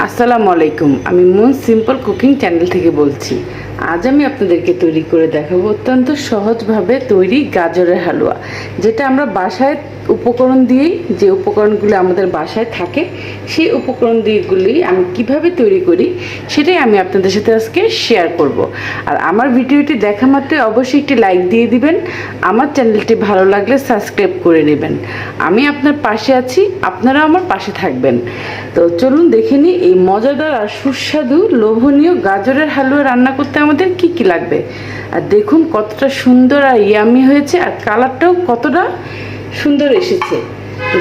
আসসালামু আলাইকুম। আমি মুন সিম্পল কুকিং চ্যানেল থেকে বলছি। আজ আমি আপনাদেরকে তৈরি করে দেখাবো অত্যন্ত সহজভাবে তৈরি গাজরের হালুয়া, যেটা আমরা বাসায় উপকরণ দিয়েই, যে উপকরণগুলো আমাদের বাসায় থাকে সেই উপকরণ দিয়েগুলি আমি কিভাবে তৈরি করি সেটাই আমি আপনাদের সাথে আজকে শেয়ার করব। আর আমার ভিডিওটি দেখা মাত্রই অবশ্যই একটি লাইক দিয়ে দিবেন। আমার চ্যানেলটি ভালো লাগলে সাবস্ক্রাইব করে নেবেন। আমি আপনার পাশে আছি, আপনারাও আমার পাশে থাকবেন। তো চলুন দেখে নিই এই মজাদার আর সুস্বাদু লোভনীয় গাজরের হালুয়া রান্না করতে আমাদের কি কি লাগবে। আর দেখুন কতটা সুন্দর আর ইয়ামি হয়েছে, আর কালারটাও কতটা সুন্দর এসেছে। তো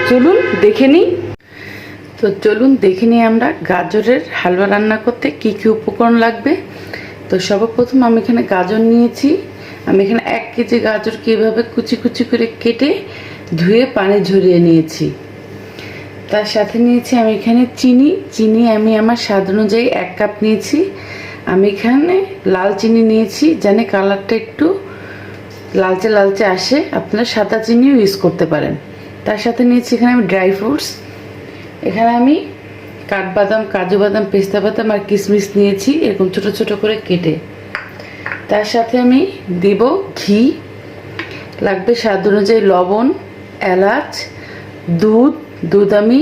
চলুন দেখে নিই আমরা গাজরের হালুয়া রান্না করতে কি কি উপকরণ লাগবে। তো সর্বপ্রথম আমি এখানে গাজর নিয়েছি। আমি এখানে 1 কেজি গাজরকে এভাবে কুচি কুচি করে কেটে ধুয়ে পানি ঝরিয়ে নিয়েছি। তার সাথে নিয়েছি আমি এখানে চিনি আমি আমার স্বাদ অনুযায়ী 1 কাপ নিয়েছি। আমি এখানে লাল চিনি নিয়েছি, যেন কালারটা একটু লালচে লালচে আসে। আপনারা সাদা চিনিও ইউজ করতে পারেন। তার সাথে নিয়েছি এখানে আমি ড্রাই ফ্রুটস। এখানে আমি কাঠবাদাম, কাজু বাদাম, পেস্তা বাদাম আর কিশমিশ নিয়েছি এরকম ছোট ছোট করে কেটে। তার সাথে আমি দিব ঘি, লাগবে স্বাদ অনুযায়ী লবণ, এলাচ, দুধ আমি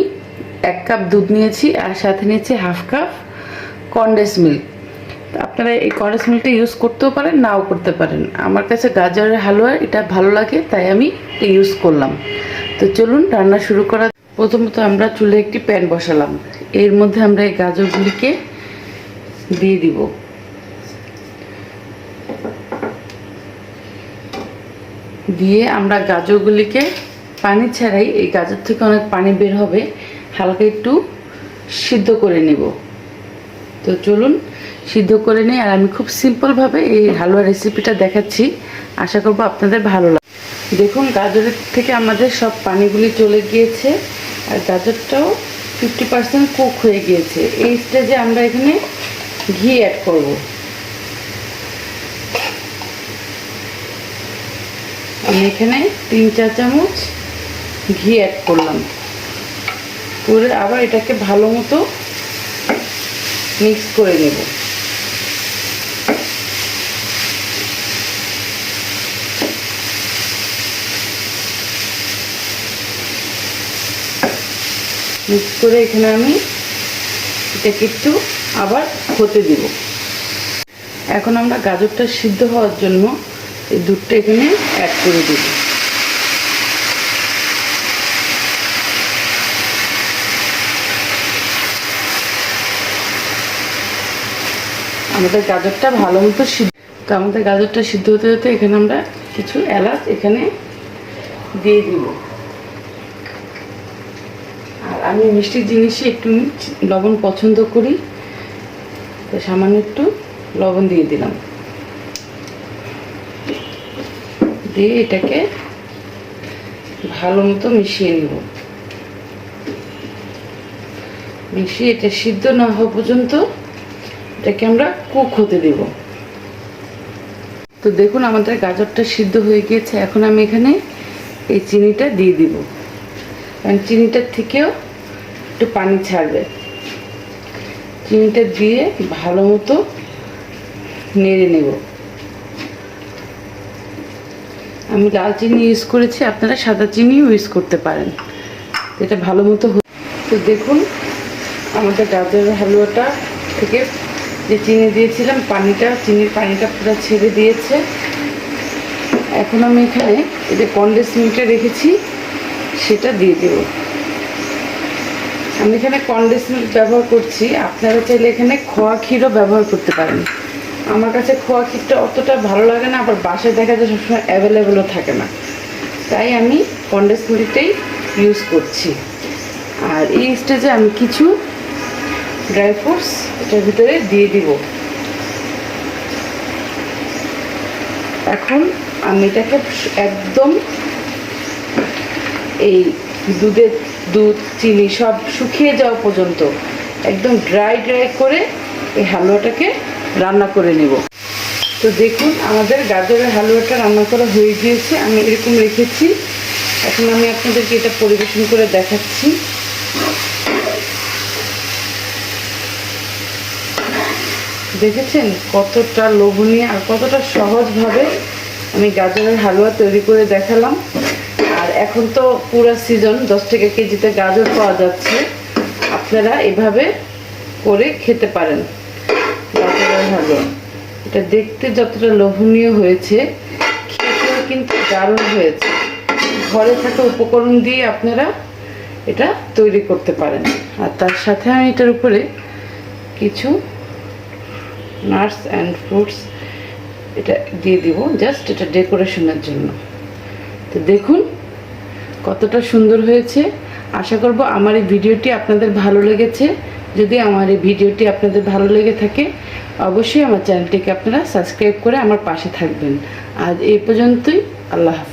1 কাপ দুধ নিয়েছি, আর সাথে নিয়েছি 1/2 কাপ কন্ডেন্স মিল্ক। আপনারা এই কন্ডেন্স মিল্কটা ইউজ করতেও পারেন, নাও করতে পারেন। আমার কাছে গাজরের হালুয়া এটা ভালো লাগে, তাই আমি এটা ইউজ করলাম। তো চলুন রান্না শুরু করা। প্রথমত আমরা চুলে একটি প্যান বসালাম। এর মধ্যে আমরা এই গাজরগুলিকে দিয়ে দিব। দিয়ে আমরা গাজরগুলিকে পানি ছাড়াই, এই গাজর থেকে অনেক পানি বের হবে, হালকা একটু সিদ্ধ করে নেব। তো চলুন সিদ্ধ করে নিই। আর আমি খুব সিম্পলভাবে এই হালুয়া রেসিপিটা দেখাচ্ছি, আশা করব আপনাদের ভালো লাগবে। দেখুন গাজরের থেকে আমাদের সব পানিগুলি চলে গিয়েছে, আর গাজরটাও 50% কুক হয়ে গিয়েছে। এই স্টেজে আমরা এখানে ঘি অ্যাড করব। আমি এখানে 3-4 চামচ ঘি অ্যাড করলাম। করে আবার এটাকে ভালো মতো মিক্স করে নেব। মিক্স করে এখানে আমি এটাকে একটু আবার হতে দিব। এখন আমরা গাজরটা সিদ্ধ হওয়ার জন্য এই দুধটা এখানে অ্যাড করে দেব। আমাদের গাজরটা ভালো মতো সিদ্ধ, তো আমাদের গাজরটা সিদ্ধ হতে হতে এখানে আমরা কিছু এলাচ এখানে দিয়ে দিব। আর আমি মিষ্টি জিনিসে একটু লবণ পছন্দ করি, তো সামান্য একটু লবণ দিয়ে দিলাম। দিয়ে এটাকে ভালো মতো মিশিয়ে নেব। মিশিয়ে এটা সিদ্ধ না হওয়া পর্যন্ত এটাকে আমরা কুক হতে দেব। তো দেখুন আমাদের গাজরটা সিদ্ধ হয়ে গিয়েছে। এখন আমি এখানে এই চিনিটা দিয়ে দিব, কারণ চিনিটার থেকেও একটু পানি ছাড়বে। চিনিটা দিয়ে ভালো মতো নেড়ে নেব। আমি লাল চিনি ইউজ করেছি, আপনারা সাদা চিনিও ইউজ করতে পারেন। এটা ভালো মতো। তো দেখুন আমাদের গাজরের হালুয়াটা থেকে যে চিনি দিয়েছিলাম, চিনির পানিটা পুরো ছেড়ে দিয়েছে। এখন আমি এখানে এই যে কন্ডেন্স মিল্কটা রেখেছি সেটা দিয়ে দেব। আমি এখানে কন্ডেন্স মিল্ক ব্যবহার করছি, আপনারা চাইলে এখানে খোয়া ক্ষীরও ব্যবহার করতে পারেন। আমার কাছে খোয়া ক্ষীরটা অতটা ভালো লাগে না, আবার বাসায় দেখা যায় সবসময় অ্যাভেলেবেলও থাকে না, তাই আমি কন্ডেন্স মিল্কটাই ইউজ করছি। আর এই স্টেজে আমি কিছু ড্রাই ফ্রুটস এটার ভিতরে দিয়ে দিব। এখন আমি এটাকে একদম এই দুধ চিনি সব শুকিয়ে যাওয়া পর্যন্ত একদম ড্রাই করে এই হালুয়াটাকে রান্না করে নেব। তো দেখুন আমাদের গাজরের হালুয়াটা রান্না করা হয়ে গিয়েছে। আমি এরকম রেখেছি। এখন আমি আপনাদেরকে এটা পরিবেশন করে দেখাচ্ছি। দেখেছেন কতটা লোভনীয় আর কতটা সহজভাবে আমি গাজরের হালুয়া তৈরি করে দেখালাম। আর এখন তো পুরো সিজন 10 টাকা কেজিতে গাজর পাওয়া যাচ্ছে, আপনারা এভাবে করে খেতে পারেন গাজরের হালুয়া। এটা দেখতে যতটা লোভনীয় হয়েছে, খেতেও কিন্তু দারুণ হয়েছে। ঘরে থাকা উপকরণ দিয়ে আপনারা এটা তৈরি করতে পারেন। আর তার সাথে আমি এটার উপরে কিছু নাটস অ্যান্ড ফ্রুটস এটা দিয়ে দিব, জাস্ট এটা ডেকোরেশনের জন্য। তো দেখুন কতটা সুন্দর হয়েছে। আশা করব আমার এই ভিডিওটি আপনাদের ভালো লেগেছে। যদি আমার এই ভিডিওটি আপনাদের ভালো লেগে থাকে, অবশ্যই আমার চ্যানেলটিকে আপনারা সাবস্ক্রাইব করে আমার পাশে থাকবেন। আজ এই পর্যন্তই, আল্লাহ হাফেজ।